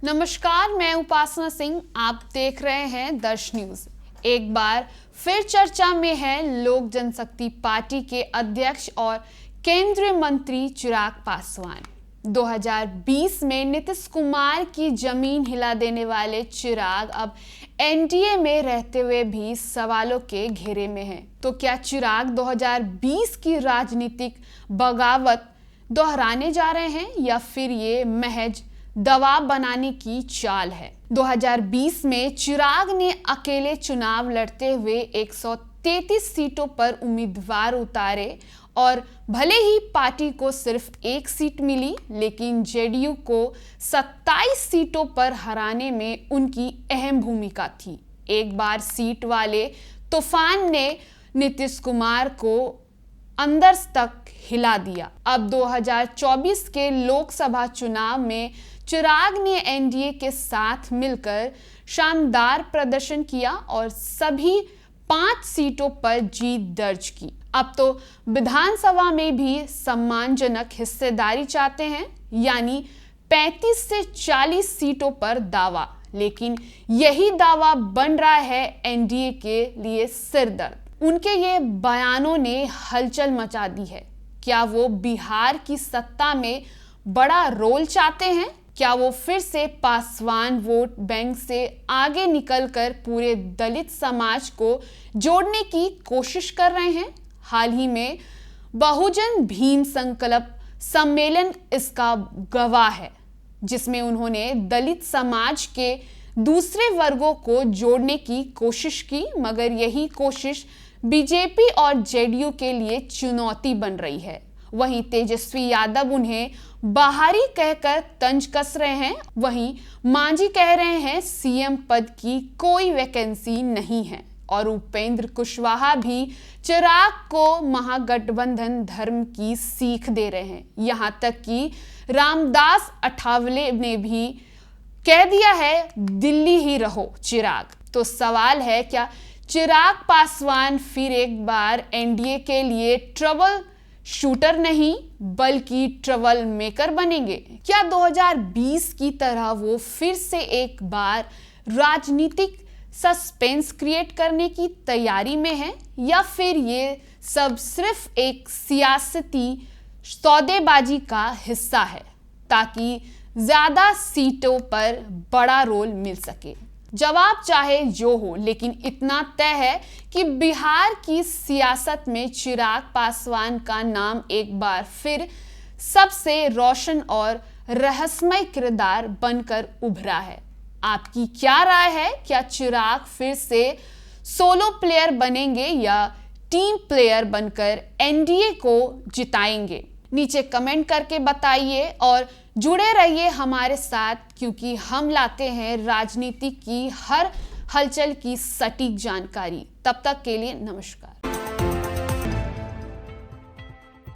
नमस्कार, मैं उपासना सिंह। आप देख रहे हैं दर्श न्यूज। एक बार फिर चर्चा में है लोक जनशक्ति पार्टी के अध्यक्ष और केंद्रीय मंत्री चिराग पासवान। 2020 में नीतीश कुमार की जमीन हिला देने वाले चिराग अब एनडीए में रहते हुए भी सवालों के घेरे में हैं। तो क्या चिराग 2020 की राजनीतिक बगावत दोहराने जा रहे हैं या फिर ये महज दबाव बनाने की चाल है? 2020 में चिराग ने अकेले चुनाव लड़ते हुए 133 सीटों पर उम्मीदवार उतारे और भले ही पार्टी को सिर्फ एक सीट मिली, लेकिन जेडीयू को 27 सीटों पर हराने में उनकी अहम भूमिका थी। एक बार सीट वाले तूफान ने नीतीश कुमार को अंदर तक हिला दिया। अब 2024 के लोकसभा चुनाव में चिराग ने एनडीए के साथ मिलकर शानदार प्रदर्शन किया और सभी 5 सीटों पर जीत दर्ज की। अब तो विधानसभा में भी सम्मानजनक हिस्सेदारी चाहते हैं, यानी 35 से 40 सीटों पर दावा। लेकिन यही दावा बन रहा है एनडीए के लिए सिरदर्द। उनके ये बयानों ने हलचल मचा दी है। क्या वो बिहार की सत्ता में बड़ा रोल चाहते हैं? क्या वो फिर से पासवान वोट बैंक से आगे निकलकर पूरे दलित समाज को जोड़ने की कोशिश कर रहे हैं? हाल ही में बहुजन भीम संकल्प सम्मेलन इसका गवाह है, जिसमें उन्होंने दलित समाज के दूसरे वर्गों को जोड़ने की कोशिश की, मगर यही कोशिश बीजेपी और जेडीयू के लिए चुनौती बन रही है। वहीं तेजस्वी यादव उन्हें बाहरी कहकर तंज कस रहे हैं। वहीं मांझी कह रहे हैं सीएम पद की कोई वैकेंसी नहीं है। और उपेंद्र कुशवाहा भी चिराग को महागठबंधन धर्म की सीख दे रहे हैं। यहां तक कि रामदास अठावले ने भी कह दिया है दिल्ली ही रहो चिराग। तो सवाल है, क्या चिराग पासवान फिर एक बार एनडीए के लिए ट्रबल शूटर नहीं बल्कि ट्रबल मेकर बनेंगे? क्या 2020 की तरह वो फिर से एक बार राजनीतिक सस्पेंस क्रिएट करने की तैयारी में है, या फिर ये सब सिर्फ एक सियासती सौदेबाजी का हिस्सा है ताकि ज्यादा सीटों पर बड़ा रोल मिल सके? जवाब चाहे जो हो, लेकिन इतना तय है कि बिहार की सियासत में चिराग पासवान का नाम एक बार फिर सबसे रोशन और रहस्यमय किरदार बनकर उभरा है। आपकी क्या राय है? क्या चिराग फिर से सोलो प्लेयर बनेंगे या टीम प्लेयर बनकर एनडीए को जिताएंगे? नीचे कमेंट करके बताइए और जुड़े रहिए हमारे साथ, क्योंकि हम लाते हैं राजनीति की हर हलचल की सटीक जानकारी। तब तक के लिए नमस्कार।